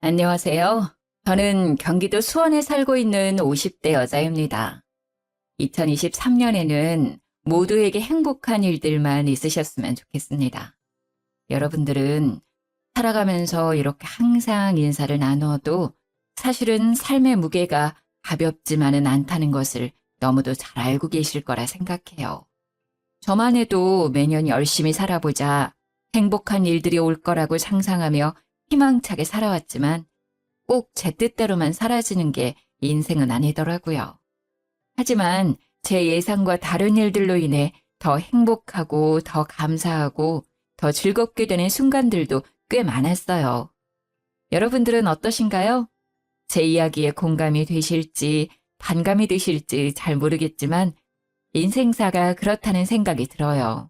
안녕하세요. 저는 경기도 수원에 살고 있는 50대 여자입니다. 2023년에는 모두에게 행복한 일들만 있으셨으면 좋겠습니다. 여러분들은 살아가면서 이렇게 항상 인사를 나누어도 사실은 삶의 무게가 가볍지만은 않다는 것을 너무도 잘 알고 계실 거라 생각해요. 저만 해도 매년 열심히 살아보자 행복한 일들이 올 거라고 상상하며 희망차게 살아왔지만 꼭 제 뜻대로만 사라지는 게 인생은 아니더라고요. 하지만 제 예상과 다른 일들로 인해 더 행복하고 더 감사하고 더 즐겁게 되는 순간들도 꽤 많았어요. 여러분들은 어떠신가요? 제 이야기에 공감이 되실지 반감이 되실지 잘 모르겠지만 인생사가 그렇다는 생각이 들어요.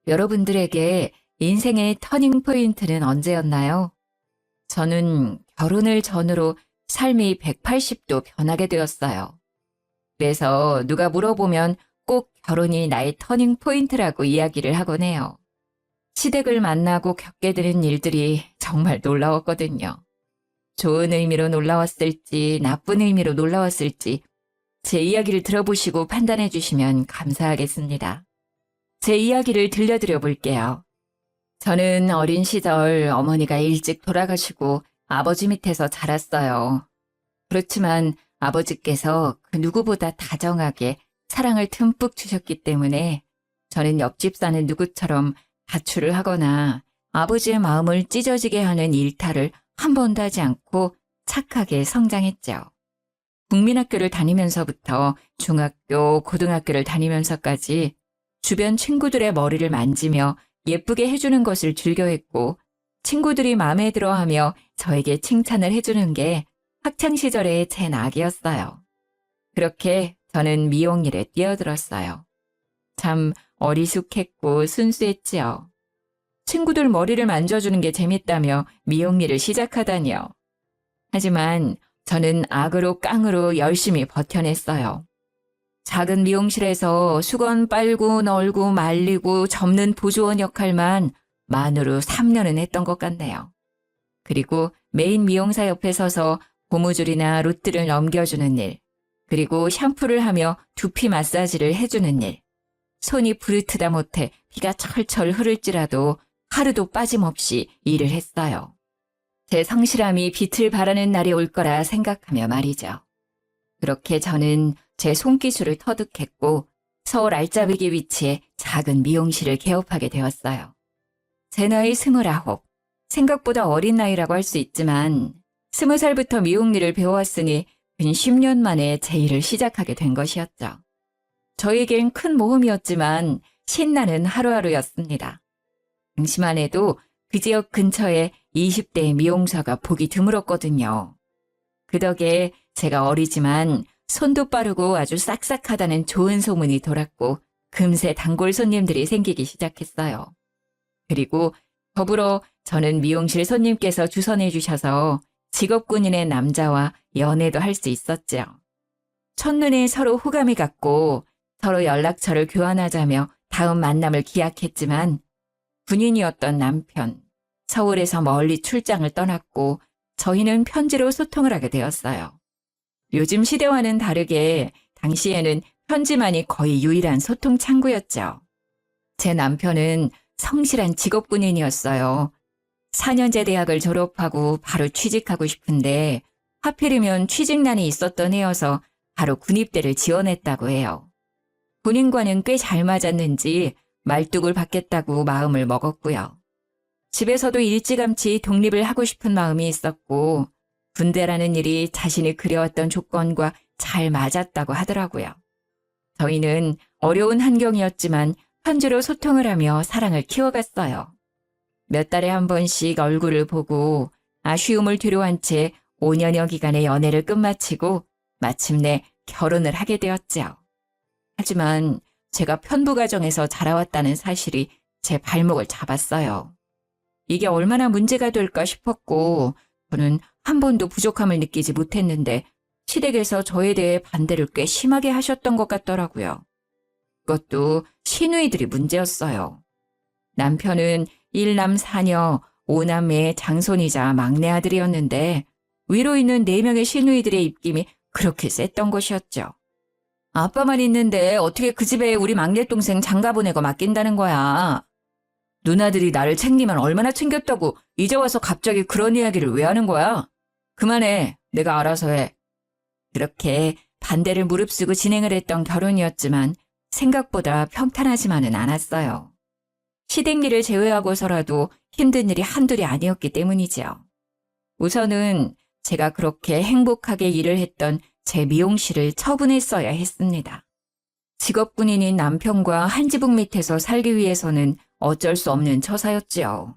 여러분들에게 인생의 터닝 포인트는 언제였나요? 저는 결혼을 전후로 삶이 180도 변하게 되었어요. 그래서 누가 물어보면 꼭 결혼이 나의 터닝 포인트라고 이야기를 하곤 해요. 시댁을 만나고 겪게 되는 일들이 정말 놀라웠거든요. 좋은 의미로 놀라웠을지 나쁜 의미로 놀라웠을지 제 이야기를 들어보시고 판단해 주시면 감사하겠습니다. 제 이야기를 들려드려 볼게요. 저는 어린 시절 어머니가 일찍 돌아가시고 아버지 밑에서 자랐어요. 그렇지만 아버지께서 그 누구보다 다정하게 사랑을 듬뿍 주셨기 때문에 저는 옆집 사는 누구처럼 가출을 하거나 아버지의 마음을 찢어지게 하는 일탈을 한 번도 하지 않고 착하게 성장했죠. 국민학교를 다니면서부터 중학교, 고등학교를 다니면서까지 주변 친구들의 머리를 만지며 예쁘게 해주는 것을 즐겨했고 친구들이 마음에 들어하며 저에게 칭찬을 해주는 게 학창시절의 제 낙이었어요. 그렇게 저는 미용일에 뛰어들었어요. 참 어리숙했고 순수했지요. 친구들 머리를 만져주는 게 재밌다며 미용일을 시작하다니요. 하지만 저는 악으로 깡으로 열심히 버텨냈어요. 작은 미용실에서 수건 빨고 널고 말리고 접는 보조원 역할만 만으로 3년은 했던 것 같네요. 그리고 메인 미용사 옆에 서서 고무줄이나 로트를 넘겨주는 일, 그리고 샴푸를 하며 두피 마사지를 해주는 일. 손이 부르트다 못해 피가 철철 흐를지라도 하루도 빠짐없이 일을 했어요. 제 성실함이 빛을 발하는 날이 올 거라 생각하며 말이죠. 그렇게 저는 제 손기술을 터득했고 서울 알짜배기 위치에 작은 미용실을 개업하게 되었어요. 제 나이 29, 생각보다 어린 나이라고 할 수 있지만 20살부터 미용 일을 배워왔으니 근 10년 만에 제 일을 시작하게 된 것이었죠. 저에겐 큰 모험이었지만 신나는 하루하루였습니다. 당시만 해도 그 지역 근처에 20대의 미용사가 보기 드물었거든요. 그 덕에 제가 어리지만 손도 빠르고 아주 싹싹하다는 좋은 소문이 돌았고 금세 단골 손님들이 생기기 시작했어요. 그리고 더불어 저는 미용실 손님께서 주선해 주셔서 직업군인의 남자와 연애도 할 수 있었죠. 첫눈에 서로 호감이 갔고 서로 연락처를 교환하자며 다음 만남을 기약했지만 군인이었던 남편, 서울에서 멀리 출장을 떠났고 저희는 편지로 소통을 하게 되었어요. 요즘 시대와는 다르게 당시에는 편지만이 거의 유일한 소통 창구였죠. 제 남편은 성실한 직업군인이었어요. 4년제 대학을 졸업하고 바로 취직하고 싶은데 하필이면 취직난이 있었던 해여서 바로 군입대를 지원했다고 해요. 본인과는 꽤 잘 맞았는지 말뚝을 받겠다고 마음을 먹었고요. 집에서도 일찌감치 독립을 하고 싶은 마음이 있었고 군대라는 일이 자신이 그려왔던 조건과 잘 맞았다고 하더라고요. 저희는 어려운 환경이었지만 편지로 소통을 하며 사랑을 키워갔어요. 몇 달에 한 번씩 얼굴을 보고 아쉬움을 뒤로한 채 5년여 기간의 연애를 끝마치고 마침내 결혼을 하게 되었죠. 하지만 제가 편부 가정에서 자라왔다는 사실이 제 발목을 잡았어요. 이게 얼마나 문제가 될까 싶었고 저는 한 번도 부족함을 느끼지 못했는데 시댁에서 저에 대해 반대를 꽤 심하게 하셨던 것 같더라고요. 그것도 시누이들이 문제였어요. 남편은 1남 4녀 5남매의 장손이자 막내 아들이었는데 위로 있는 4명의 시누이들의 입김이 그렇게 셌던 것이었죠. 아빠만 있는데 어떻게 그 집에 우리 막내 동생 장가 보내고 맡긴다는 거야. 누나들이 나를 챙기면 얼마나 챙겼다고 이제 와서 갑자기 그런 이야기를 왜 하는 거야? 그만해. 내가 알아서 해. 그렇게 반대를 무릅쓰고 진행을 했던 결혼이었지만 생각보다 평탄하지만은 않았어요. 시댁일을 제외하고서라도 힘든 일이 한둘이 아니었기 때문이지요. 우선은 제가 그렇게 행복하게 일을 했던 제 미용실을 처분했어야 했습니다. 직업군인인 남편과 한 지붕 밑에서 살기 위해서는 어쩔 수 없는 처사였지요.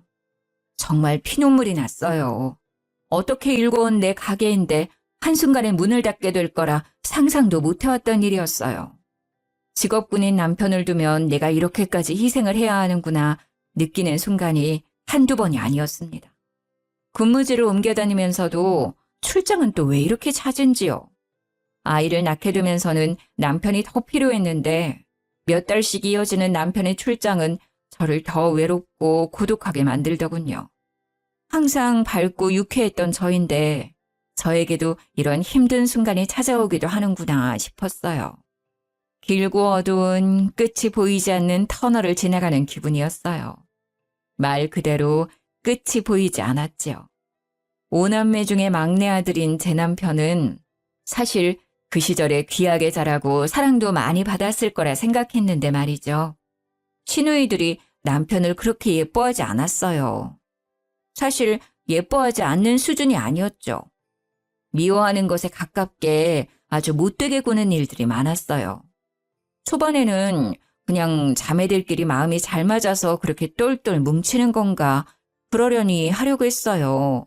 정말 피눈물이 났어요. 어떻게 일궈온 내 가게인데 한순간에 문을 닫게 될 거라 상상도 못 해왔던 일이었어요. 직업군인 남편을 두면 내가 이렇게까지 희생을 해야 하는구나 느끼는 순간이 한두 번이 아니었습니다. 근무지를 옮겨 다니면서도 출장은 또 왜 이렇게 잦은지요. 아이를 낳게 되면서는 남편이 더 필요했는데 몇 달씩 이어지는 남편의 출장은 저를 더 외롭고 고독하게 만들더군요. 항상 밝고 유쾌했던 저인데 저에게도 이런 힘든 순간이 찾아오기도 하는구나 싶었어요. 길고 어두운 끝이 보이지 않는 터널을 지나가는 기분이었어요. 말 그대로 끝이 보이지 않았지요. 5남매 중에 막내 아들인 제 남편은 사실 그 시절에 귀하게 자라고 사랑도 많이 받았을 거라 생각했는데 말이죠. 시누이들이 남편을 그렇게 예뻐하지 않았어요. 사실 예뻐하지 않는 수준이 아니었죠. 미워하는 것에 가깝게 아주 못되게 구는 일들이 많았어요. 초반에는 그냥 자매들끼리 마음이 잘 맞아서 그렇게 똘똘 뭉치는 건가 그러려니 하려고 했어요.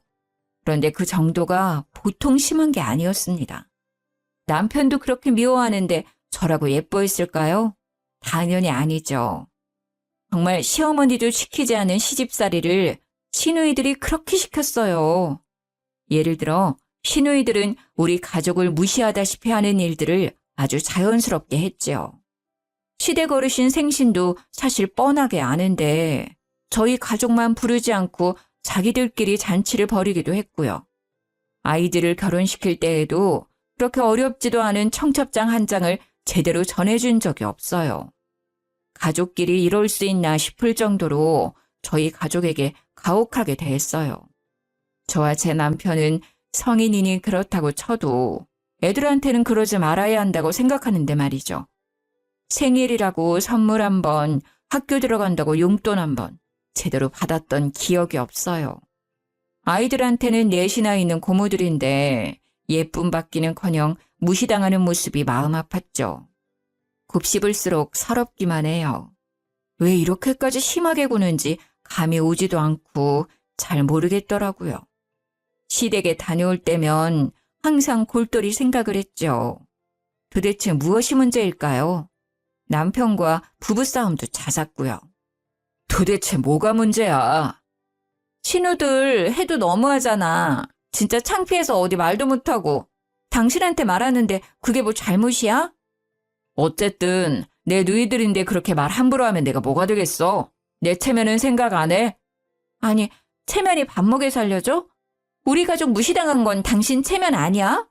그런데 그 정도가 보통 심한 게 아니었습니다. 남편도 그렇게 미워하는데 저라고 예뻐했을까요? 당연히 아니죠. 정말 시어머니도 시키지 않은 시집살이를 시누이들이 그렇게 시켰어요. 예를 들어 시누이들은 우리 가족을 무시하다시피 하는 일들을 아주 자연스럽게 했지요. 시댁 어르신 생신도 사실 뻔하게 아는데 저희 가족만 부르지 않고 자기들끼리 잔치를 벌이기도 했고요. 아이들을 결혼시킬 때에도 그렇게 어렵지도 않은 청첩장 한 장을 제대로 전해준 적이 없어요. 가족끼리 이럴 수 있나 싶을 정도로 저희 가족에게 가혹하게 대했어요. 저와 제 남편은 성인이니 그렇다고 쳐도 애들한테는 그러지 말아야 한다고 생각하는데 말이죠. 생일이라고 선물 한 번, 학교 들어간다고 용돈 한 번 제대로 받았던 기억이 없어요. 아이들한테는 넷이나 있는 고모들인데 예쁨 받기는커녕 무시당하는 모습이 마음 아팠죠. 곱씹을수록 서럽기만 해요. 왜 이렇게까지 심하게 구는지 감이 오지도 않고 잘 모르겠더라고요. 시댁에 다녀올 때면 항상 골똘히 생각을 했죠. 도대체 무엇이 문제일까요? 남편과 부부싸움도 잦았고요. 도대체 뭐가 문제야? 신우들 해도 너무하잖아. 진짜 창피해서 어디 말도 못하고. 당신한테 말하는데 그게 뭐 잘못이야? 어쨌든 내 누이들인데 그렇게 말 함부로 하면 내가 뭐가 되겠어? 내 체면은 생각 안 해? 아니, 체면이 밥 먹여 살려줘? 우리 가족 무시당한 건 당신 체면 아니야?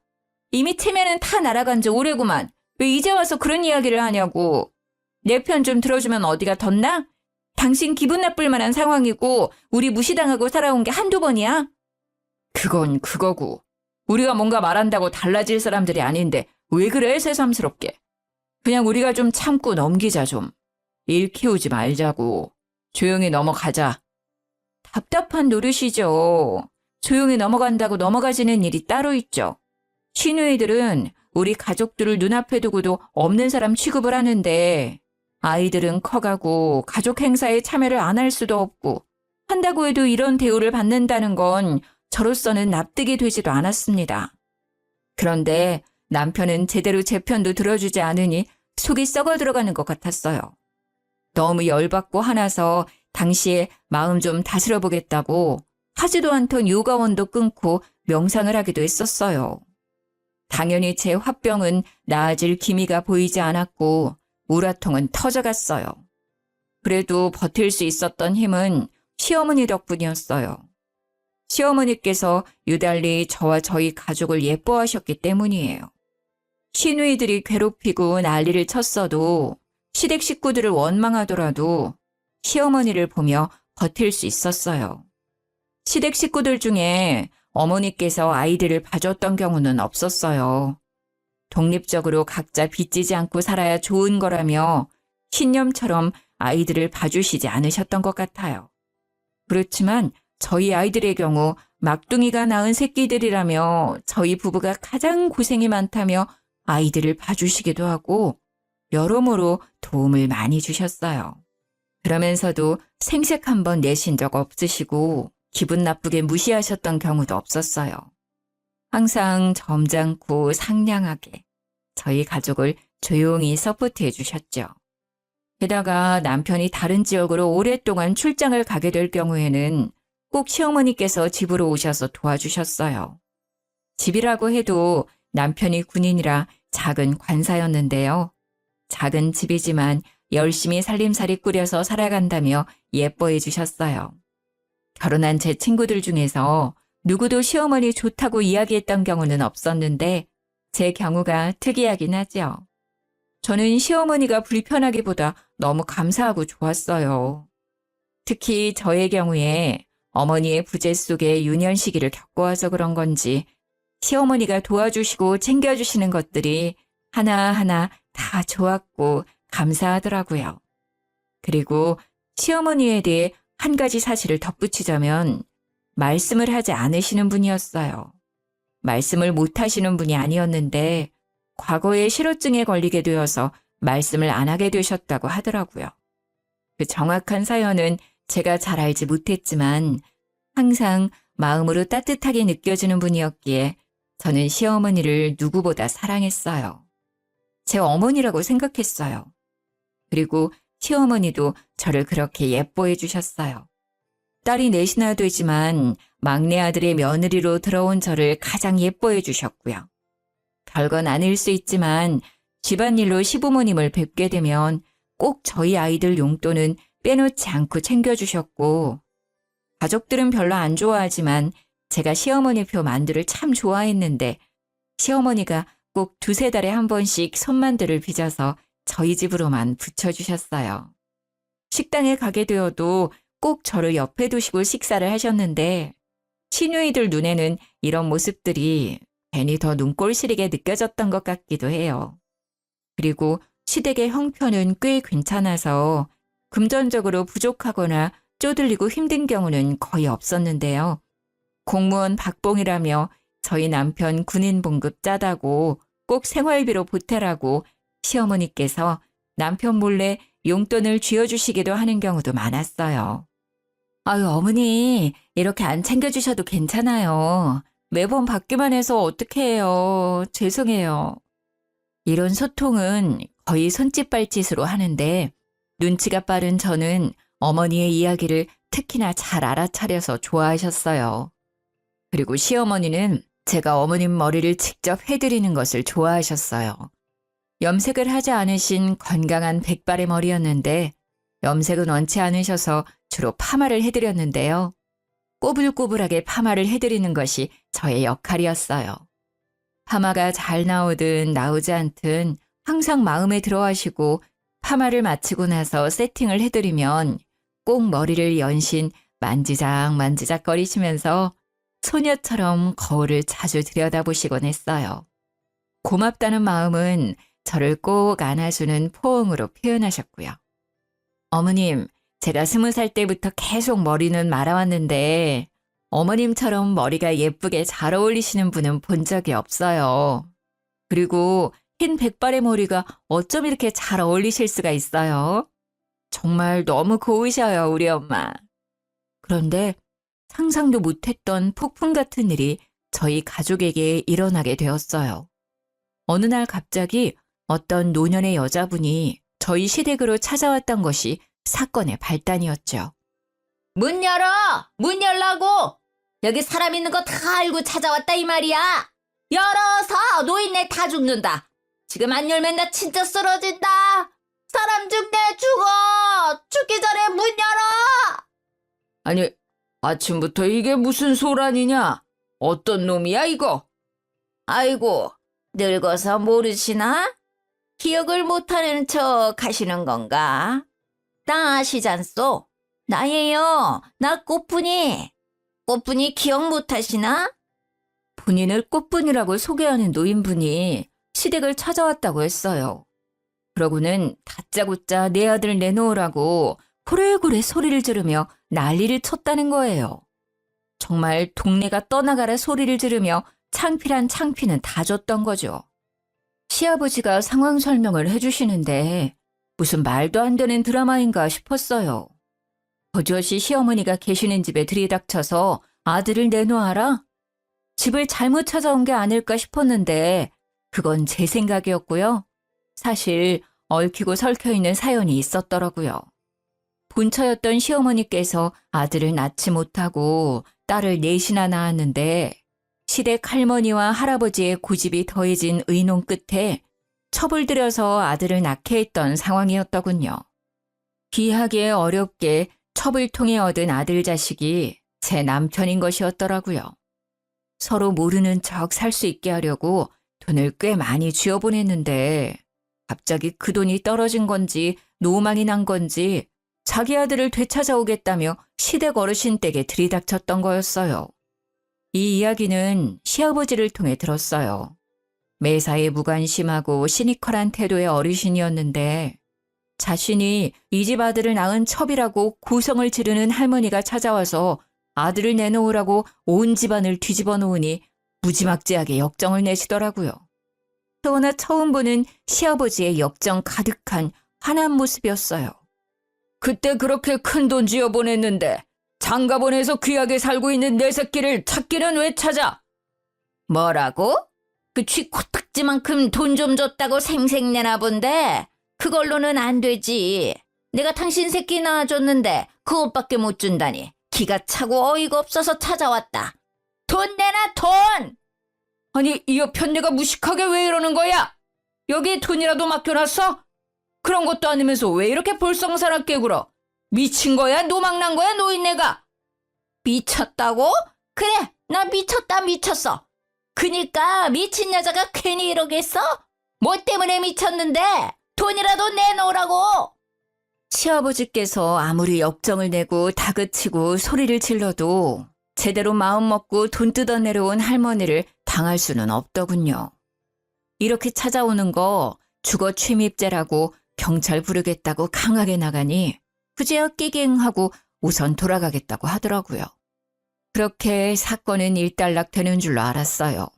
이미 체면은 다 날아간 지 오래구만. 왜 이제 와서 그런 이야기를 하냐고. 내 편 좀 들어주면 어디가 덧나? 당신 기분 나쁠 만한 상황이고 우리 무시당하고 살아온 게 한두 번이야? 그건 그거고. 우리가 뭔가 말한다고 달라질 사람들이 아닌데 왜 그래 새삼스럽게. 그냥 우리가 좀 참고 넘기자 좀. 일 키우지 말자고. 조용히 넘어가자. 답답한 노릇이죠. 조용히 넘어간다고 넘어가지는 일이 따로 있죠. 시누이들은 우리 가족들을 눈앞에 두고도 없는 사람 취급을 하는데 아이들은 커가고 가족 행사에 참여를 안 할 수도 없고 한다고 해도 이런 대우를 받는다는 건 저로서는 납득이 되지도 않았습니다. 그런데 남편은 제대로 제 편도 들어주지 않으니 속이 썩어 들어가는 것 같았어요. 너무 열받고 화나서 당시에 마음 좀 다스려 보겠다고 하지도 않던 요가원도 끊고 명상을 하기도 했었어요. 당연히 제 화병은 나아질 기미가 보이지 않았고 우라통은 터져갔어요. 그래도 버틸 수 있었던 힘은 시어머니 덕분이었어요. 시어머니께서 유달리 저와 저희 가족을 예뻐하셨기 때문이에요. 시누이들이 괴롭히고 난리를 쳤어도 시댁 식구들을 원망하더라도 시어머니를 보며 버틸 수 있었어요. 시댁 식구들 중에 어머니께서 아이들을 봐줬던 경우는 없었어요. 독립적으로 각자 빚지지 않고 살아야 좋은 거라며 신념처럼 아이들을 봐주시지 않으셨던 것 같아요. 그렇지만 저희 아이들의 경우 막둥이가 낳은 새끼들이라며 저희 부부가 가장 고생이 많다며 아이들을 봐주시기도 하고 여러모로 도움을 많이 주셨어요. 그러면서도 생색 한 번 내신 적 없으시고 기분 나쁘게 무시하셨던 경우도 없었어요. 항상 점잖고 상냥하게 저희 가족을 조용히 서포트해 주셨죠. 게다가 남편이 다른 지역으로 오랫동안 출장을 가게 될 경우에는 꼭 시어머니께서 집으로 오셔서 도와주셨어요. 집이라고 해도 남편이 군인이라 작은 관사였는데요. 작은 집이지만 열심히 살림살이 꾸려서 살아간다며 예뻐해 주셨어요. 결혼한 제 친구들 중에서 누구도 시어머니 좋다고 이야기했던 경우는 없었는데 제 경우가 특이하긴 하죠. 저는 시어머니가 불편하기보다 너무 감사하고 좋았어요. 특히 저의 경우에 어머니의 부재 속에 유년 시기를 겪어와서 그런 건지 시어머니가 도와주시고 챙겨주시는 것들이 하나하나 다 좋았고 감사하더라고요. 그리고 시어머니에 대해 한 가지 사실을 덧붙이자면 말씀을 하지 않으시는 분이었어요. 말씀을 못 하시는 분이 아니었는데 과거에 실어증에 걸리게 되어서 말씀을 안 하게 되셨다고 하더라고요. 그 정확한 사연은 제가 잘 알지 못했지만 항상 마음으로 따뜻하게 느껴지는 분이었기에 저는 시어머니를 누구보다 사랑했어요. 제 어머니라고 생각했어요. 그리고 시어머니도 저를 그렇게 예뻐해 주셨어요. 딸이 넷이나 되지만 막내 아들의 며느리로 들어온 저를 가장 예뻐해 주셨고요. 별건 아닐 수 있지만 집안일로 시부모님을 뵙게 되면 꼭 저희 아이들 용돈은 빼놓지 않고 챙겨주셨고 가족들은 별로 안 좋아하지만 제가 시어머니 표 만두를 참 좋아했는데 시어머니가 꼭 두세 달에 한 번씩 손만두를 빚어서 저희 집으로만 붙여주셨어요. 식당에 가게 되어도 꼭 저를 옆에 두시고 식사를 하셨는데 시누이들 눈에는 이런 모습들이 괜히 더 눈꼴 시리게 느껴졌던 것 같기도 해요. 그리고 시댁의 형편은 꽤 괜찮아서 금전적으로 부족하거나 쪼들리고 힘든 경우는 거의 없었는데요. 공무원 박봉이라며 저희 남편 군인 봉급 짜다고 꼭 생활비로 보태라고 시어머니께서 남편 몰래 용돈을 쥐어주시기도 하는 경우도 많았어요. 아유, 어머니, 이렇게 안 챙겨주셔도 괜찮아요. 매번 받기만 해서 어떻게 해요. 죄송해요. 이런 소통은 거의 손짓발짓으로 하는데 눈치가 빠른 저는 어머니의 이야기를 특히나 잘 알아차려서 좋아하셨어요. 그리고 시어머니는 제가 어머님 머리를 직접 해드리는 것을 좋아하셨어요. 염색을 하지 않으신 건강한 백발의 머리였는데 염색은 원치 않으셔서 주로 파마를 해드렸는데요. 꼬불꼬불하게 파마를 해드리는 것이 저의 역할이었어요. 파마가 잘 나오든 나오지 않든 항상 마음에 들어하시고 파마를 마치고 나서 세팅을 해드리면 꼭 머리를 연신 만지작 거리시면서 소녀처럼 거울을 자주 들여다보시곤 했어요. 고맙다는 마음은 저를 꼭 안아주는 포옹으로 표현하셨고요. 어머님, 제가 20살 때부터 계속 머리는 말아왔는데 어머님처럼 머리가 예쁘게 잘 어울리시는 분은 본 적이 없어요. 그리고 흰 백발의 머리가 어쩜 이렇게 잘 어울리실 수가 있어요? 정말 너무 고우셔요, 우리 엄마. 그런데 상상도 못했던 폭풍 같은 일이 저희 가족에게 일어나게 되었어요. 어느 날 갑자기 어떤 노년의 여자분이 저희 시댁으로 찾아왔던 것이 사건의 발단이었죠. 문 열어! 문 열라고! 여기 사람 있는 거 다 알고 찾아왔다 이 말이야! 열어서 노인네 다 죽는다! 지금 안 열면 나 진짜 쓰러진다! 사람 죽네 죽어! 죽기 전에 문 열어! 아니, 아침부터 이게 무슨 소란이냐? 어떤 놈이야, 이거? 아이고, 늙어서 모르시나? 기억을 못하는 척 하시는 건가? 나 아시잖소? 나예요. 나 꽃분이. 꽃분이 기억 못하시나? 본인을 꽃분이라고 소개하는 노인분이 시댁을 찾아왔다고 했어요. 그러고는 다짜고짜 내 아들 내놓으라고 고래고래 소리를 지르며 난리를 쳤다는 거예요. 정말 동네가 떠나가라 소리를 지르며 창피란 창피는 다 줬던 거죠. 시아버지가 상황 설명을 해주시는데 무슨 말도 안 되는 드라마인가 싶었어요. 버젓이 시어머니가 계시는 집에 들이닥쳐서 아들을 내놓아라? 집을 잘못 찾아온 게 아닐까 싶었는데 그건 제 생각이었고요. 사실 얽히고 설켜 있는 사연이 있었더라고요. 본처였던 시어머니께서 아들을 낳지 못하고 딸을 넷이나 낳았는데 시댁 할머니와 할아버지의 고집이 더해진 의논 끝에 첩을 들여서 아들을 낳게 했던 상황이었더군요. 귀하게 어렵게 첩을 통해 얻은 아들 자식이 제 남편인 것이었더라고요. 서로 모르는 척 살 수 있게 하려고 돈을 꽤 많이 쥐어보냈는데 갑자기 그 돈이 떨어진 건지 노망이 난 건지 자기 아들을 되찾아오겠다며 시댁 어르신 댁에 들이닥쳤던 거였어요. 이 이야기는 시아버지를 통해 들었어요. 매사에 무관심하고 시니컬한 태도의 어르신이었는데 자신이 이 집 아들을 낳은 첩이라고 고성을 지르는 할머니가 찾아와서 아들을 내놓으라고 온 집안을 뒤집어 놓으니 무지막지하게 역정을 내시더라고요. 그러나 처음 보는 시아버지의 역정 가득한 화난 모습이었어요. 그때 그렇게 큰 돈 쥐어 보냈는데 장가보내서 귀하게 살고 있는 내 새끼를 찾기는 왜 찾아? 뭐라고? 그 쥐 코딱지만큼 돈 좀 줬다고 생색내나 본데 그걸로는 안 되지. 내가 당신 새끼 낳아줬는데 그것밖에 못 준다니 기가 차고 어이가 없어서 찾아왔다. 돈 내놔 돈! 아니, 이 여편네가 무식하게 왜 이러는 거야? 여기에 돈이라도 맡겨놨어? 그런 것도 아니면서 왜 이렇게 볼썽사납게 굴어? 미친 거야? 노망난 거야? 노인네가? 미쳤다고? 그래, 나 미쳤어. 그니까 미친 여자가 괜히 이러겠어? 뭐 때문에 미쳤는데? 돈이라도 내놓으라고! 시아버지께서 아무리 역정을 내고 다그치고 소리를 질러도 제대로 마음 먹고 돈 뜯어 내려온 할머니를 당할 수는 없더군요. 이렇게 찾아오는 거 주거 침입죄라고 경찰 부르겠다고 강하게 나가니 그제야 끼갱하고 우선 돌아가겠다고 하더라고요. 그렇게 사건은 일단락되는 줄로 알았어요.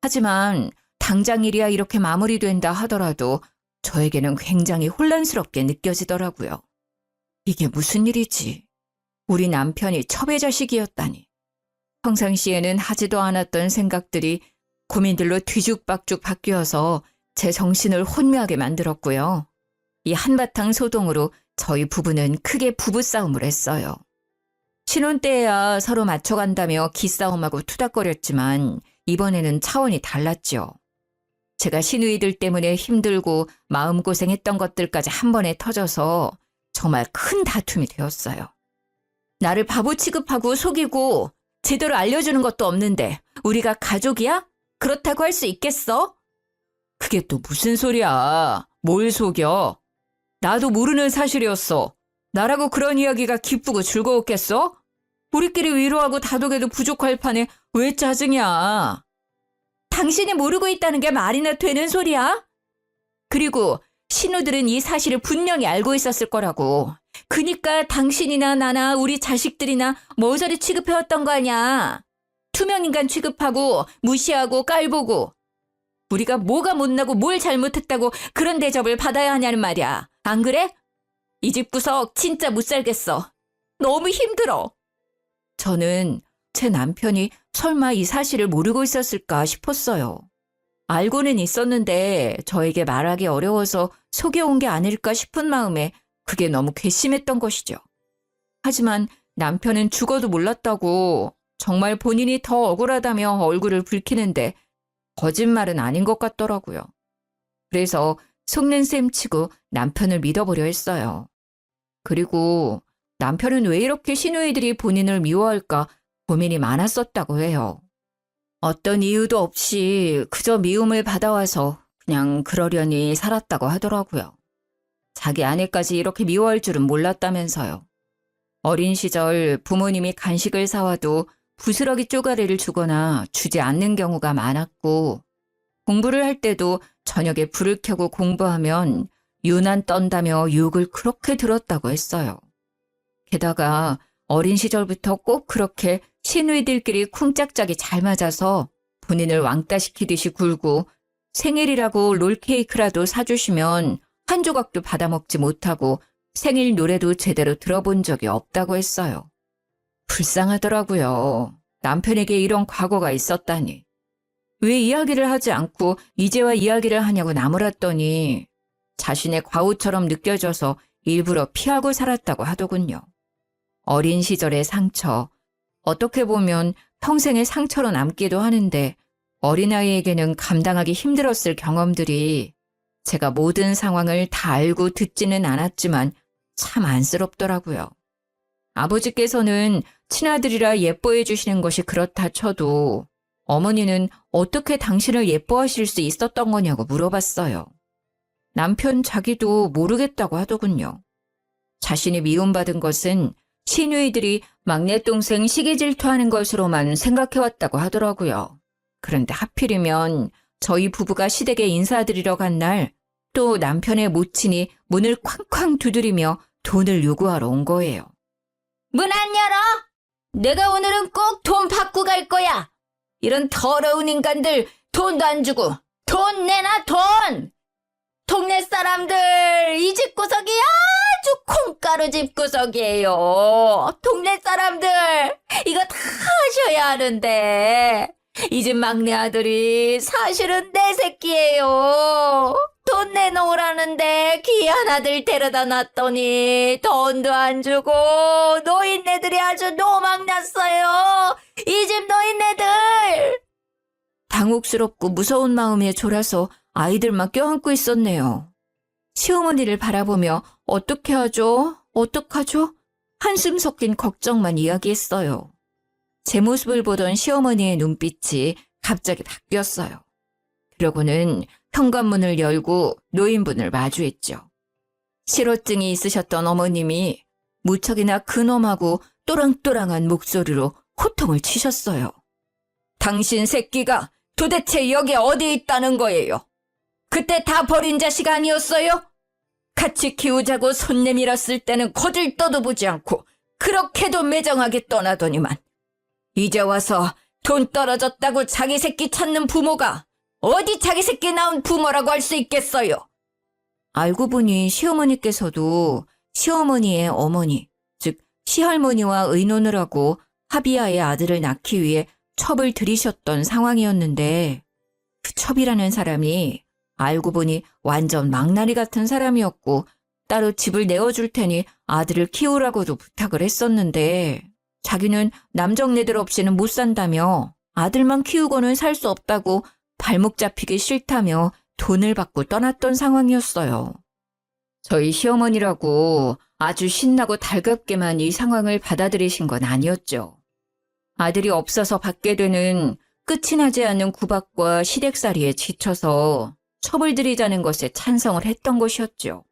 하지만 당장 일이야 이렇게 마무리된다 하더라도 저에게는 굉장히 혼란스럽게 느껴지더라고요. 이게 무슨 일이지? 우리 남편이 첩의 자식이었다니. 평상시에는 하지도 않았던 생각들이 고민들로 뒤죽박죽 바뀌어서 제 정신을 혼미하게 만들었고요. 이 한바탕 소동으로 저희 부부는 크게 부부싸움을 했어요. 신혼 때야 서로 맞춰간다며 기싸움하고 투닥거렸지만 이번에는 차원이 달랐죠. 제가 시누이들 때문에 힘들고 마음고생했던 것들까지 한 번에 터져서 정말 큰 다툼이 되었어요. 나를 바보 취급하고 속이고 제대로 알려주는 것도 없는데 우리가 가족이야? 그렇다고 할 수 있겠어? 그게 또 무슨 소리야? 뭘 속여? 나도 모르는 사실이었어. 나라고 그런 이야기가 기쁘고 즐거웠겠어? 우리끼리 위로하고 다독여도 부족할 판에 왜 짜증이야? 당신이 모르고 있다는 게 말이나 되는 소리야? 그리고 신우들은 이 사실을 분명히 알고 있었을 거라고. 그니까 당신이나 나나 우리 자식들이나 모서리 취급해왔던 거 아니야. 투명인간 취급하고 무시하고 깔보고. 우리가 뭐가 못나고 뭘 잘못했다고 그런 대접을 받아야 하냐는 말이야. 안 그래? 이 집 구석 진짜 못 살겠어. 너무 힘들어. 저는 제 남편이 설마 이 사실을 모르고 있었을까 싶었어요. 알고는 있었는데 저에게 말하기 어려워서 속여온 게 아닐까 싶은 마음에 그게 너무 괘씸했던 것이죠. 하지만 남편은 죽어도 몰랐다고 정말 본인이 더 억울하다며 얼굴을 붉히는데 거짓말은 아닌 것 같더라고요. 그래서 속는 셈 치고 남편을 믿어보려 했어요. 그리고 남편은 왜 이렇게 시누이들이 본인을 미워할까 고민이 많았었다고 해요. 어떤 이유도 없이 그저 미움을 받아와서 그냥 그러려니 살았다고 하더라고요. 자기 아내까지 이렇게 미워할 줄은 몰랐다면서요. 어린 시절 부모님이 간식을 사와도 부스러기 쪼가리를 주거나 주지 않는 경우가 많았고, 공부를 할 때도 저녁에 불을 켜고 공부하면 유난 떤다며 욕을 그렇게 들었다고 했어요. 게다가 어린 시절부터 꼭 그렇게 시누이들끼리 쿵짝짝이 잘 맞아서 본인을 왕따시키듯이 굴고 생일이라고 롤케이크라도 사주시면 한 조각도 받아먹지 못하고 생일 노래도 제대로 들어본 적이 없다고 했어요. 불쌍하더라고요. 남편에게 이런 과거가 있었다니. 왜 이야기를 하지 않고 이제와 이야기를 하냐고 나무랐더니 자신의 과오처럼 느껴져서 일부러 피하고 살았다고 하더군요. 어린 시절의 상처, 어떻게 보면 평생의 상처로 남기도 하는데 어린아이에게는 감당하기 힘들었을 경험들이 제가 모든 상황을 다 알고 듣지는 않았지만 참 안쓰럽더라고요. 아버지께서는 친아들이라 예뻐해 주시는 것이 그렇다 쳐도 어머니는 어떻게 당신을 예뻐하실 수 있었던 거냐고 물어봤어요. 남편 자기도 모르겠다고 하더군요. 자신이 미움받은 것은 시누이들이 막내 동생 시기 질투하는 것으로만 생각해왔다고 하더라고요. 그런데 하필이면 저희 부부가 시댁에 인사드리러 간 날 또 남편의 모친이 문을 쾅쾅 두드리며 돈을 요구하러 온 거예요. 문 안 열어? 내가 오늘은 꼭 돈 받고 갈 거야. 이런 더러운 인간들 돈도 안 주고 돈 내놔 돈. 동네 사람들 이 집구석이 아주 콩가루 집구석이에요. 동네 사람들 이거 다 하셔야 하는데 이 집 막내 아들이 사실은 내 새끼예요. 돈 내놓으라는데 귀한 아들 데려다 놨더니 돈도 안 주고 노인네들이 아주 노망났어요. 이 집 노인네들. 당혹스럽고 무서운 마음에 졸아서 아이들만 껴안고 있었네요. 시어머니를 바라보며 어떻게 하죠? 어떡하죠? 한숨 섞인 걱정만 이야기했어요. 제 모습을 보던 시어머니의 눈빛이 갑자기 바뀌었어요. 그러고는 현관문을 열고 노인분을 마주했죠. 실어증이 있으셨던 어머님이 무척이나 근엄하고 또랑또랑한 목소리로 호통을 치셨어요. 당신 새끼가 도대체 여기 어디 있다는 거예요? 그때 다 버린 자식 아니었어요? 같이 키우자고 손 내밀었을 때는 거들떠도 보지 않고 그렇게도 매정하게 떠나더니만 이제 와서 돈 떨어졌다고 자기 새끼 찾는 부모가 어디 자기 새끼 낳은 부모라고 할 수 있겠어요? 알고 보니 시어머니께서도 시어머니의 어머니, 즉 시할머니와 의논을 하고 합의하에 아들을 낳기 위해 첩을 들이셨던 상황이었는데 그 첩이라는 사람이 알고 보니 완전 망나니 같은 사람이었고 따로 집을 내어줄 테니 아들을 키우라고도 부탁을 했었는데 자기는 남정네들 없이는 못 산다며 아들만 키우고는 살 수 없다고 발목 잡히기 싫다며 돈을 받고 떠났던 상황이었어요. 저희 시어머니라고 아주 신나고 달갑게만 이 상황을 받아들이신 건 아니었죠. 아들이 없어서 받게 되는 끝이 나지 않는 구박과 시댁살이에 지쳐서 첩을 들이자는 것에 찬성을 했던 것이었죠.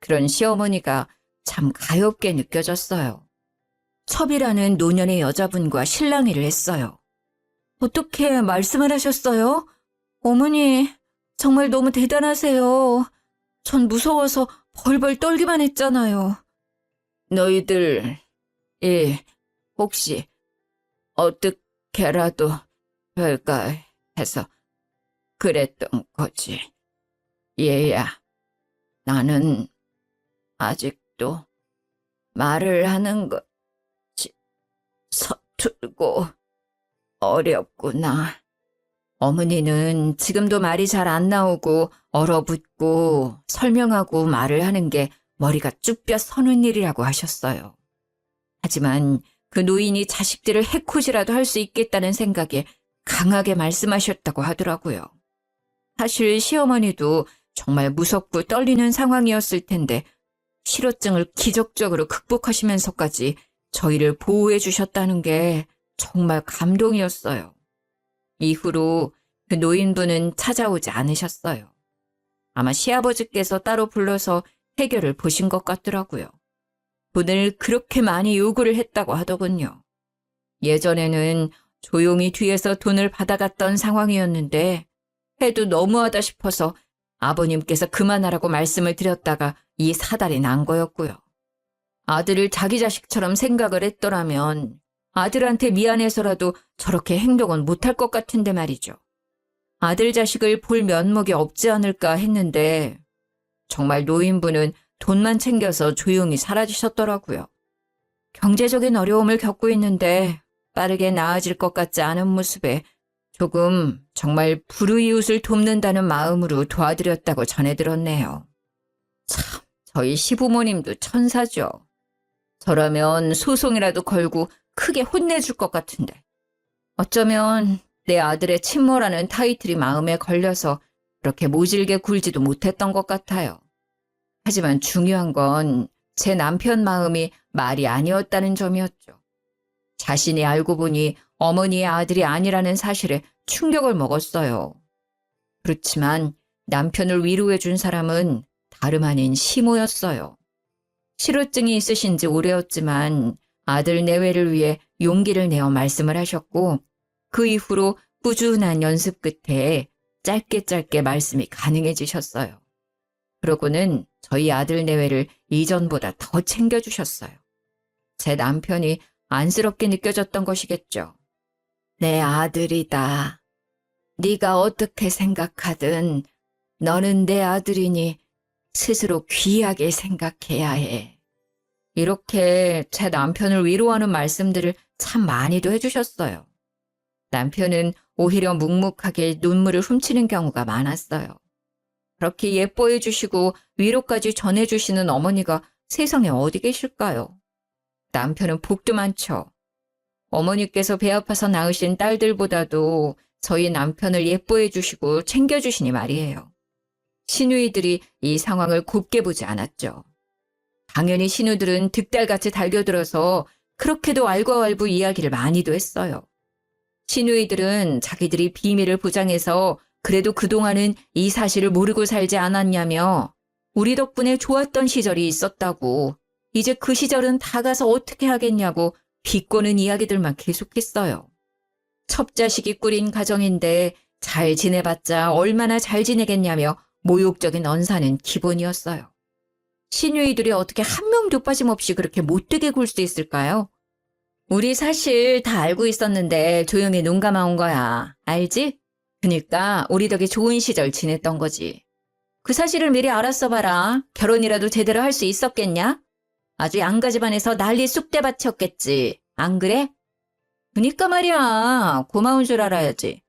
그런 시어머니가 참 가엾게 느껴졌어요. 첩이라는 노년의 여자분과 실랑이를 했어요. 어떻게 말씀을 하셨어요? 어머니, 정말 너무 대단하세요. 전 무서워서 벌벌 떨기만 했잖아요. 너희들, 혹시 어떻게라도 될까 해서 그랬던 거지. 얘야, 나는 아직도 말을 하는 것이 서툴고 어렵구나. 어머니는 지금도 말이 잘 안 나오고 얼어붙고 설명하고 말을 하는 게 머리가 쭈뼛 서는 일이라고 하셨어요. 하지만 그 노인이 자식들을 해코지라도 할 수 있겠다는 생각에 강하게 말씀하셨다고 하더라고요. 사실 시어머니도 정말 무섭고 떨리는 상황이었을 텐데 실어증을 기적적으로 극복하시면서까지 저희를 보호해 주셨다는 게 정말 감동이었어요. 이후로 그 노인분은 찾아오지 않으셨어요. 아마 시아버지께서 따로 불러서 해결을 보신 것 같더라고요. 돈을 그렇게 많이 요구를 했다고 하더군요. 예전에는 조용히 뒤에서 돈을 받아갔던 상황이었는데 해도 너무하다 싶어서 아버님께서 그만하라고 말씀을 드렸다가 이 사달이 난 거였고요. 아들을 자기 자식처럼 생각을 했더라면 아들한테 미안해서라도 저렇게 행동은 못할 것 같은데 말이죠. 아들 자식을 볼 면목이 없지 않을까 했는데 정말 노인분은 돈만 챙겨서 조용히 사라지셨더라고요. 경제적인 어려움을 겪고 있는데 빠르게 나아질 것 같지 않은 모습에 조금 정말 불우이웃을 돕는다는 마음으로 도와드렸다고 전해 들었네요. 참, 저희 시부모님도 천사죠. 저라면 소송이라도 걸고 크게 혼내줄 것 같은데. 어쩌면 내 아들의 친모라는 타이틀이 마음에 걸려서 그렇게 모질게 굴지도 못했던 것 같아요. 하지만 중요한 건 제 남편 마음이 말이 아니었다는 점이었죠. 자신이 알고 보니 어머니의 아들이 아니라는 사실에 충격을 먹었어요. 그렇지만 남편을 위로해 준 사람은 다름 아닌 시모였어요. 실어증이 있으신 지 오래였지만 아들 내외를 위해 용기를 내어 말씀을 하셨고 그 이후로 꾸준한 연습 끝에 짧게 말씀이 가능해지셨어요. 그러고는 저희 아들 내외를 이전보다 더 챙겨주셨어요. 제 남편이 안쓰럽게 느껴졌던 것이겠죠. 내 아들이다. 네가 어떻게 생각하든 너는 내 아들이니 스스로 귀하게 생각해야 해. 이렇게 제 남편을 위로하는 말씀들을 참 많이도 해주셨어요. 남편은 오히려 묵묵하게 눈물을 훔치는 경우가 많았어요. 그렇게 예뻐해 주시고 위로까지 전해주시는 어머니가 세상에 어디 계실까요? 남편은 복도 많죠. 어머니께서 배 아파서 낳으신 딸들보다도 저희 남편을 예뻐해 주시고 챙겨주시니 말이에요. 시누이들이 이 상황을 곱게 보지 않았죠. 당연히 시누들은 득달같이 달겨들어서 그렇게도 왈가왈부 이야기를 많이도 했어요. 시누이들은 자기들이 비밀을 보장해서 그래도 그동안은 이 사실을 모르고 살지 않았냐며 우리 덕분에 좋았던 시절이 있었다고 이제 그 시절은 다 가서 어떻게 하겠냐고 비꼬는 이야기들만 계속했어요. 첩자식이 꾸린 가정인데 잘 지내봤자 얼마나 잘 지내겠냐며 모욕적인 언사는 기본이었어요. 시누이들이 어떻게 한 명도 빠짐없이 그렇게 못되게 굴 수 있을까요? 우리 사실 다 알고 있었는데 조용히 눈 감아온 거야. 알지? 그러니까 우리 덕에 좋은 시절 지냈던 거지. 그 사실을 미리 알았어 봐라. 결혼이라도 제대로 할 수 있었겠냐? 아주 양가 집안에서 난리 쑥대밭이었겠지. 안 그래? 그니까 말이야. 고마운 줄 알아야지.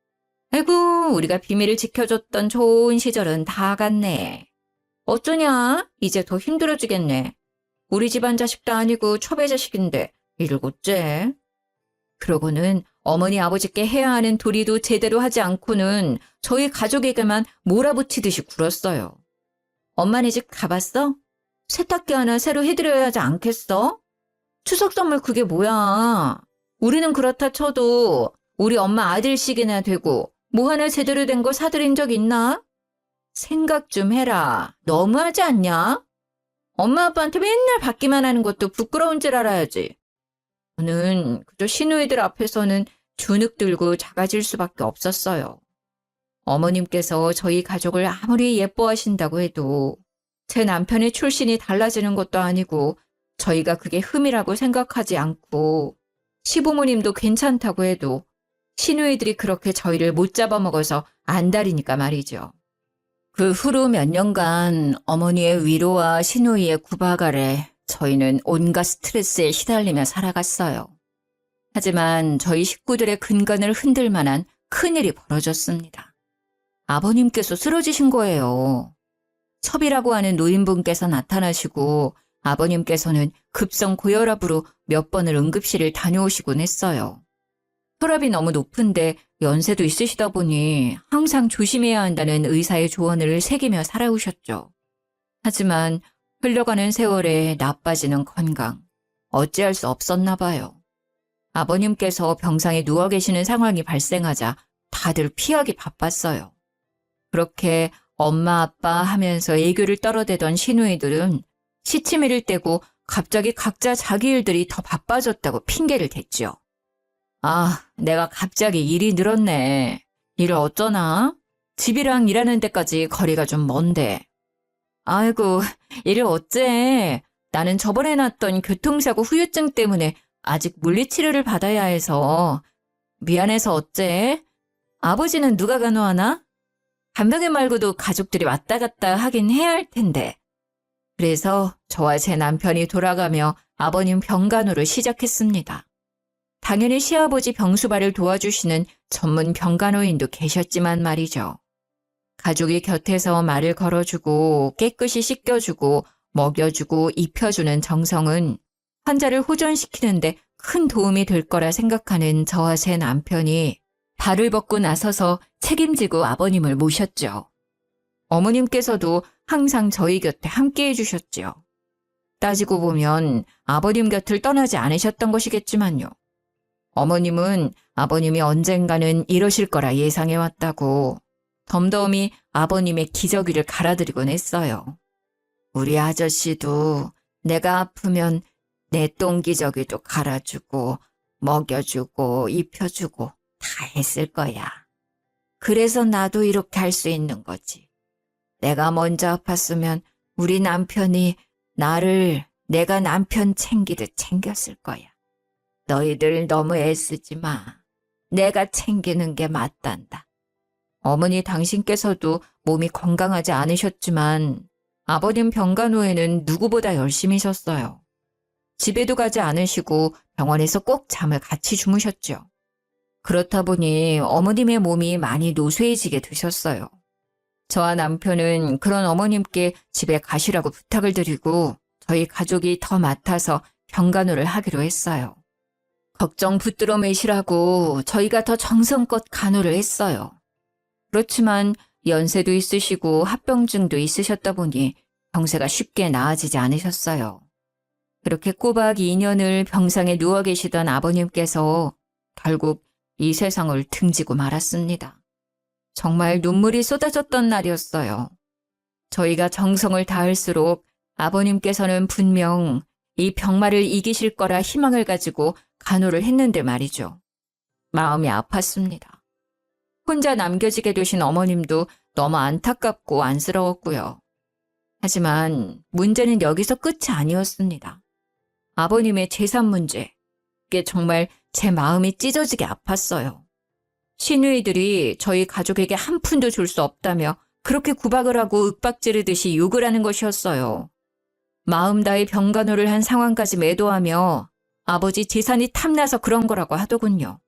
아이고, 우리가 비밀을 지켜줬던 좋은 시절은 다 갔네. 어쩌냐? 이제 더 힘들어지겠네. 우리 집안 자식도 아니고 첩의 자식인데 일곱째. 그러고는 어머니 아버지께 해야 하는 도리도 제대로 하지 않고는 저희 가족에게만 몰아붙이듯이 굴었어요. 엄마네 집 가봤어? 세탁기 하나 새로 해드려야 하지 않겠어? 추석 선물 그게 뭐야? 우리는 그렇다 쳐도 우리 엄마 아들씩이나 되고 뭐 하나 제대로 된 거 사드린 적 있나? 생각 좀 해라. 너무하지 않냐? 엄마 아빠한테 맨날 받기만 하는 것도 부끄러운 줄 알아야지. 저는 그저 시누이들 앞에서는 주눅 들고 작아질 수밖에 없었어요. 어머님께서 저희 가족을 아무리 예뻐하신다고 해도 제 남편의 출신이 달라지는 것도 아니고 저희가 그게 흠이라고 생각하지 않고 시부모님도 괜찮다고 해도 시누이들이 그렇게 저희를 못 잡아먹어서 안달이니까 말이죠. 그 후로 몇 년간 어머니의 위로와 시누이의 구박 아래 저희는 온갖 스트레스에 시달리며 살아갔어요. 하지만 저희 식구들의 근간을 흔들 만한 큰일이 벌어졌습니다. 아버님께서 쓰러지신 거예요. 첩이라고 하는 노인분께서 나타나시고 아버님께서는 급성 고혈압으로 몇 번을 응급실을 다녀오시곤 했어요. 혈압이 너무 높은데 연세도 있으시다 보니 항상 조심해야 한다는 의사의 조언을 새기며 살아오셨죠. 하지만 흘러가는 세월에 나빠지는 건강. 어찌할 수 없었나 봐요. 아버님께서 병상에 누워 계시는 상황이 발생하자 다들 피하기 바빴어요. 그렇게 엄마 아빠 하면서 애교를 떨어대던 시누이들은 시치미를 떼고 갑자기 각자 자기 일들이 더 바빠졌다고 핑계를 댔죠. 아, 내가 갑자기 일이 늘었네. 일을 어쩌나? 집이랑 일하는 데까지 거리가 좀 먼데. 아이고, 일을 어째? 나는 저번에 났던 교통사고 후유증 때문에 아직 물리치료를 받아야 해서. 미안해서 어째? 아버지는 누가 간호하나? 간병인 말고도 가족들이 왔다 갔다 하긴 해야 할 텐데. 그래서 저와 제 남편이 돌아가며 아버님 병간호를 시작했습니다. 당연히 시아버지 병수발을 도와주시는 전문 병간호인도 계셨지만 말이죠. 가족이 곁에서 말을 걸어주고 깨끗이 씻겨주고 먹여주고 입혀주는 정성은 환자를 호전시키는데 큰 도움이 될 거라 생각하는 저와 제 남편이 발을 벗고 나서서 책임지고 아버님을 모셨죠. 어머님께서도 항상 저희 곁에 함께 해주셨죠. 따지고 보면 아버님 곁을 떠나지 않으셨던 것이겠지만요. 어머님은 아버님이 언젠가는 이러실 거라 예상해왔다고 덤덤히 아버님의 기저귀를 갈아드리곤 했어요. 우리 아저씨도 내가 아프면 내 똥기저귀도 갈아주고 먹여주고 입혀주고 다 했을 거야. 그래서 나도 이렇게 할 수 있는 거지. 내가 먼저 아팠으면 우리 남편이 나를 내가 남편 챙기듯 챙겼을 거야. 너희들 너무 애쓰지 마. 내가 챙기는 게 맞단다. 어머니 당신께서도 몸이 건강하지 않으셨지만 아버님 병간호에는 누구보다 열심히셨어요. 집에도 가지 않으시고 병원에서 꼭 잠을 같이 주무셨죠. 그렇다 보니 어머님의 몸이 많이 노쇠해지게 되셨어요. 저와 남편은 그런 어머님께 집에 가시라고 부탁을 드리고 저희 가족이 더 맡아서 병간호를 하기로 했어요. 걱정 붙들어 매시라고 저희가 더 정성껏 간호를 했어요. 그렇지만 연세도 있으시고 합병증도 있으셨다 보니 병세가 쉽게 나아지지 않으셨어요. 그렇게 꼬박 2년을 병상에 누워 계시던 아버님께서 결국 이 세상을 등지고 말았습니다. 정말 눈물이 쏟아졌던 날이었어요. 저희가 정성을 다할수록 아버님께서는 분명 이 병마를 이기실 거라 희망을 가지고 간호를 했는데 말이죠. 마음이 아팠습니다. 혼자 남겨지게 되신 어머님도 너무 안타깝고 안쓰러웠고요. 하지만 문제는 여기서 끝이 아니었습니다. 아버님의 재산 문제. 그게 정말 제 마음이 찢어지게 아팠어요. 시누이들이 저희 가족에게 한 푼도 줄 수 없다며 그렇게 구박을 하고 윽박지르듯이 욕을 하는 것이었어요. 마음 다해 병간호를 한 상황까지 매도하며 아버지 재산이 탐나서 그런 거라고 하더군요.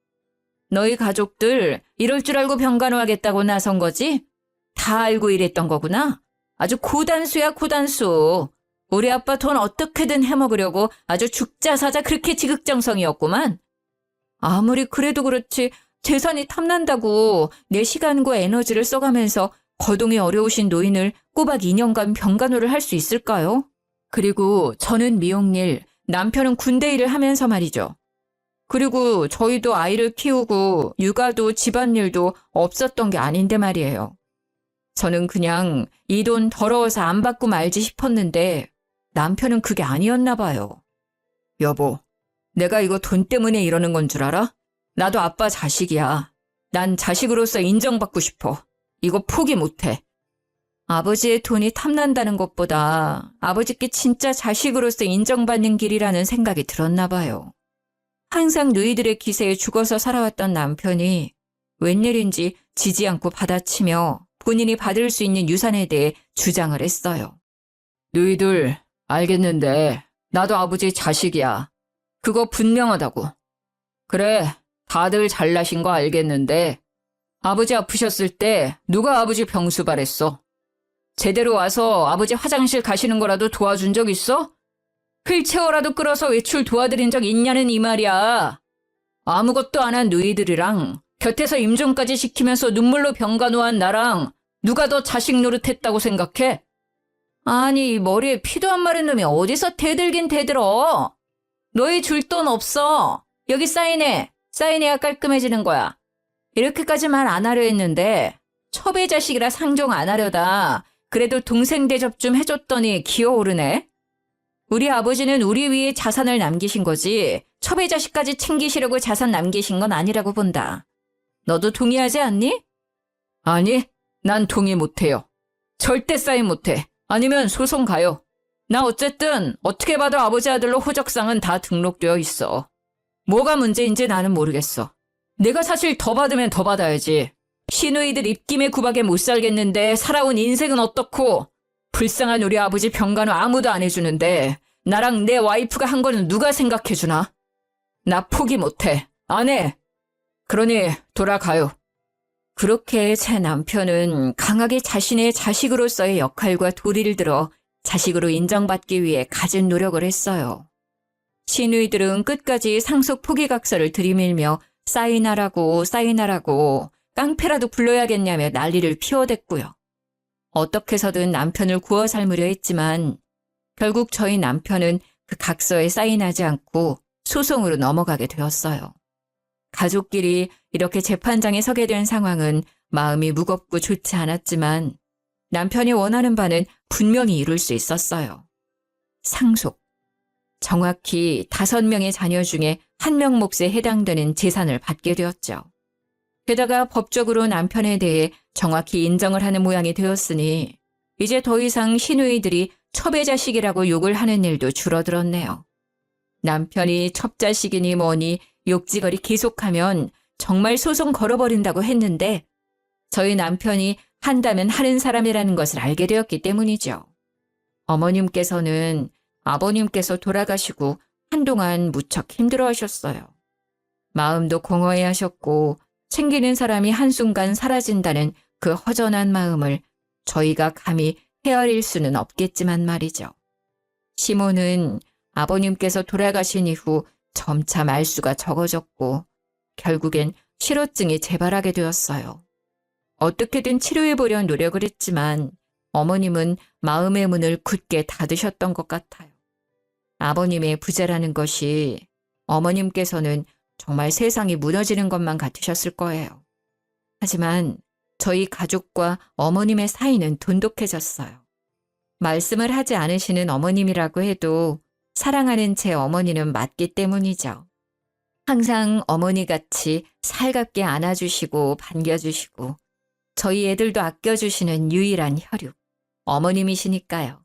너희 가족들 이럴 줄 알고 병간호하겠다고 나선 거지? 다 알고 이랬던 거구나. 아주 고단수야 고단수. 우리 아빠 돈 어떻게든 해먹으려고 아주 죽자 사자 그렇게 지극정성이었구만. 아무리 그래도 그렇지 재산이 탐난다고 내 시간과 에너지를 써가면서 거동이 어려우신 노인을 꼬박 2년간 병간호를 할 수 있을까요? 그리고 저는 미용일, 남편은 군대 일을 하면서 말이죠. 그리고 저희도 아이를 키우고 육아도 집안일도 없었던 게 아닌데 말이에요. 저는 그냥 이 돈 더러워서 안 받고 말지 싶었는데 남편은 그게 아니었나 봐요. 여보, 내가 이거 돈 때문에 이러는 건 줄 알아? 나도 아빠 자식이야. 난 자식으로서 인정받고 싶어. 이거 포기 못해. 아버지의 돈이 탐난다는 것보다 아버지께 진짜 자식으로서 인정받는 길이라는 생각이 들었나 봐요. 항상 누이들의 기세에 죽어서 살아왔던 남편이 웬일인지 지지 않고 받아치며 본인이 받을 수 있는 유산에 대해 주장을 했어요. 누이들 알겠는데 나도 아버지 자식이야. 그거 분명하다고. 그래, 다들 잘나신 거 알겠는데 아버지 아프셨을 때 누가 아버지 병수발했어? 제대로 와서 아버지 화장실 가시는 거라도 도와준 적 있어? 휠체어라도 끌어서 외출 도와드린 적 있냐는 이 말이야. 아무것도 안 한 누이들이랑 곁에서 임종까지 시키면서 눈물로 병간호한 나랑 누가 더 자식 노릇했다고 생각해? 아니, 이 머리에 피도 안 마른 놈이 어디서 대들긴 대들어? 너희 줄 돈 없어. 여기 사인해. 사인해야 깔끔해지는 거야. 이렇게까지 말 안 하려 했는데 첩의 자식이라 상종 안 하려다. 그래도 동생 대접 좀 해줬더니 기어오르네. 우리 아버지는 우리 위에 자산을 남기신 거지 첩의 자식까지 챙기시려고 자산 남기신 건 아니라고 본다. 너도 동의하지 않니? 아니, 난 동의 못해요. 절대 사인 못해. 아니면 소송 가요. 나 어쨌든 어떻게 봐도 아버지 아들로 호적상은 다 등록되어 있어. 뭐가 문제인지 나는 모르겠어. 내가 사실 더 받으면 더 받아야지. 시누이들 입김에 구박에 못 살겠는데 살아온 인생은 어떻고, 불쌍한 우리 아버지 병간호 아무도 안 해주는데 나랑 내 와이프가 한 거는 누가 생각해주나? 나 포기 못해. 안 해. 그러니 돌아가요. 그렇게 제 남편은 강하게 자신의 자식으로서의 역할과 도리를 들어 자식으로 인정받기 위해 갖은 노력을 했어요. 시누이들은 끝까지 상속 포기각서를 들이밀며 사인하라고 깡패라도 불러야겠냐며 난리를 피워댔고요. 어떻게 해서든 남편을 구워 삶으려 했지만 결국 저희 남편은 그 각서에 사인하지 않고 소송으로 넘어가게 되었어요. 가족끼리 이렇게 재판장에 서게 된 상황은 마음이 무겁고 좋지 않았지만 남편이 원하는 바는 분명히 이룰 수 있었어요. 상속. 정확히 5명의 자녀 중에 1명 몫에 해당되는 재산을 받게 되었죠. 게다가 법적으로 남편에 대해 정확히 인정을 하는 모양이 되었으니 이제 더 이상 시누이들이 첩의 자식이라고 욕을 하는 일도 줄어들었네요. 남편이 첩자식이니 뭐니 욕지거리 계속하면 정말 소송 걸어버린다고 했는데 저희 남편이 한다면 하는 사람이라는 것을 알게 되었기 때문이죠. 어머님께서는 아버님께서 돌아가시고 한동안 무척 힘들어하셨어요. 마음도 공허해하셨고 챙기는 사람이 한순간 사라진다는 그 허전한 마음을 저희가 감히 헤아릴 수는 없겠지만 말이죠. 시모는 아버님께서 돌아가신 이후 점차 말수가 적어졌고 결국엔 실어증이 재발하게 되었어요. 어떻게든 치료해보려 노력을 했지만 어머님은 마음의 문을 굳게 닫으셨던 것 같아요. 아버님의 부재라는 것이 어머님께서는 정말 세상이 무너지는 것만 같으셨을 거예요. 하지만 저희 가족과 어머님의 사이는 돈독해졌어요. 말씀을 하지 않으시는 어머님이라고 해도 사랑하는 제 어머니는 맞기 때문이죠. 항상 어머니같이 살갑게 안아주시고 반겨주시고 저희 애들도 아껴주시는 유일한 혈육, 어머님이시니까요.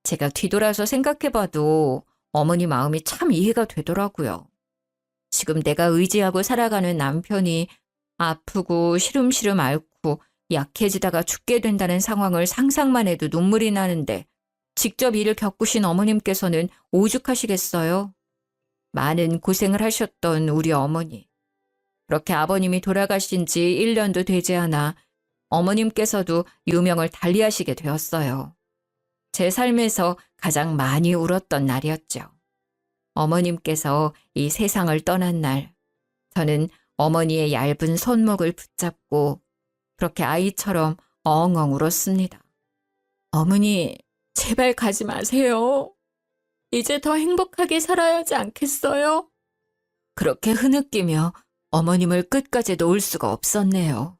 제가 뒤돌아서 생각해봐도 어머니 마음이 참 이해가 되더라고요. 지금 내가 의지하고 살아가는 남편이 아프고 시름시름 앓고 약해지다가 죽게 된다는 상황을 상상만 해도 눈물이 나는데 직접 이를 겪으신 어머님께서는 오죽하시겠어요? 많은 고생을 하셨던 우리 어머니. 그렇게 아버님이 돌아가신 지 1년도 되지 않아 어머님께서도 유명을 달리하시게 되었어요. 제 삶에서 가장 많이 울었던 날이었죠. 어머님께서 이 세상을 떠난 날, 저는 어머니의 얇은 손목을 붙잡고 그렇게 아이처럼 엉엉 울었습니다. 어머니, 제발 가지 마세요. 이제 더 행복하게 살아야 하지 않겠어요? 그렇게 흐느끼며 어머님을 끝까지 놓을 수가 없었네요.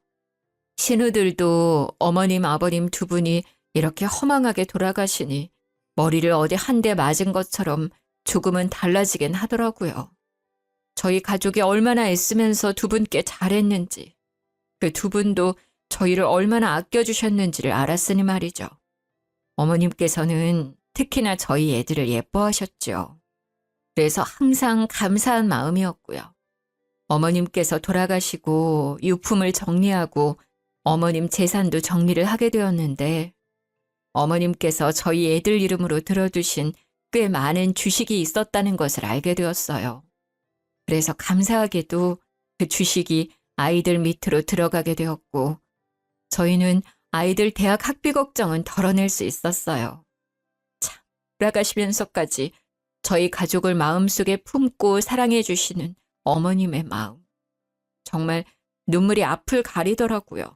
신우들도 어머님, 아버님 두 분이 이렇게 허망하게 돌아가시니 머리를 어디 한 대 맞은 것처럼 조금은 달라지긴 하더라고요. 저희 가족이 얼마나 애쓰면서 두 분께 잘했는지, 그 두 분도 저희를 얼마나 아껴주셨는지를 알았으니 말이죠. 어머님께서는 특히나 저희 애들을 예뻐하셨죠. 그래서 항상 감사한 마음이었고요. 어머님께서 돌아가시고 유품을 정리하고 어머님 재산도 정리를 하게 되었는데 어머님께서 저희 애들 이름으로 들어두신 꽤 많은 주식이 있었다는 것을 알게 되었어요. 그래서 감사하게도 그 주식이 아이들 밑으로 들어가게 되었고 저희는 아이들 대학 학비 걱정은 덜어낼 수 있었어요. 참, 돌아가시면서까지 저희 가족을 마음속에 품고 사랑해 주시는 어머님의 마음. 정말 눈물이 앞을 가리더라고요.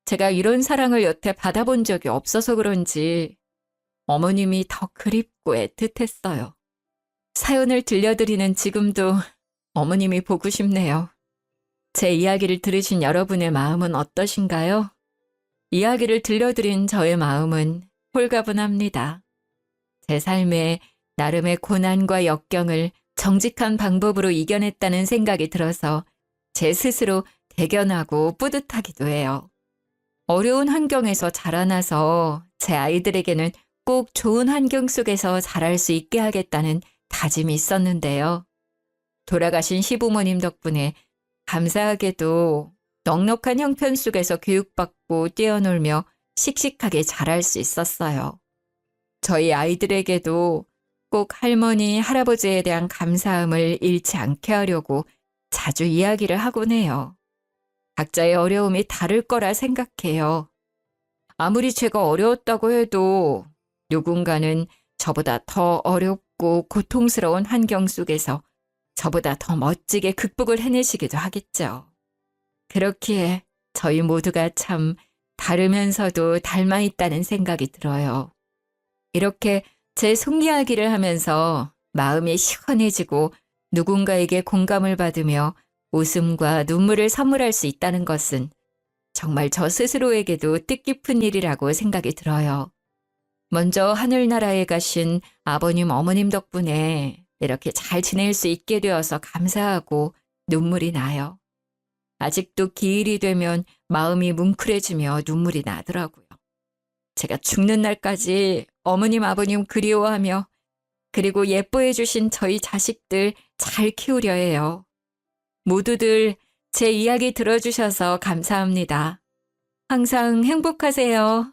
제가 이런 사랑을 여태 받아본 적이 없어서 그런지 어머님이 더 그립고 애틋했어요. 사연을 들려드리는 지금도 어머님이 보고 싶네요. 제 이야기를 들으신 여러분의 마음은 어떠신가요? 이야기를 들려드린 저의 마음은 홀가분합니다. 제 삶에 나름의 고난과 역경을 정직한 방법으로 이겨냈다는 생각이 들어서 제 스스로 대견하고 뿌듯하기도 해요. 어려운 환경에서 자라나서 제 아이들에게는 꼭 좋은 환경 속에서 자랄 수 있게 하겠다는 다짐이 있었는데요. 돌아가신 시부모님 덕분에 감사하게도 넉넉한 형편 속에서 교육받고 뛰어놀며 씩씩하게 자랄 수 있었어요. 저희 아이들에게도 꼭 할머니, 할아버지에 대한 감사함을 잃지 않게 하려고 자주 이야기를 하곤 해요. 각자의 어려움이 다를 거라 생각해요. 아무리 제가 어려웠다고 해도 누군가는 저보다 더 어렵고 고통스러운 환경 속에서 저보다 더 멋지게 극복을 해내시기도 하겠죠. 그렇기에 저희 모두가 참 다르면서도 닮아 있다는 생각이 들어요. 이렇게 제 속 이야기를 하면서 마음이 시원해지고 누군가에게 공감을 받으며 웃음과 눈물을 선물할 수 있다는 것은 정말 저 스스로에게도 뜻깊은 일이라고 생각이 들어요. 먼저 하늘나라에 가신 아버님, 어머님 덕분에 이렇게 잘 지낼 수 있게 되어서 감사하고 눈물이 나요. 아직도 기일이 되면 마음이 뭉클해지며 눈물이 나더라고요. 제가 죽는 날까지 어머님, 아버님 그리워하며 그리고 예뻐해 주신 저희 자식들 잘 키우려 해요. 모두들 제 이야기 들어주셔서 감사합니다. 항상 행복하세요.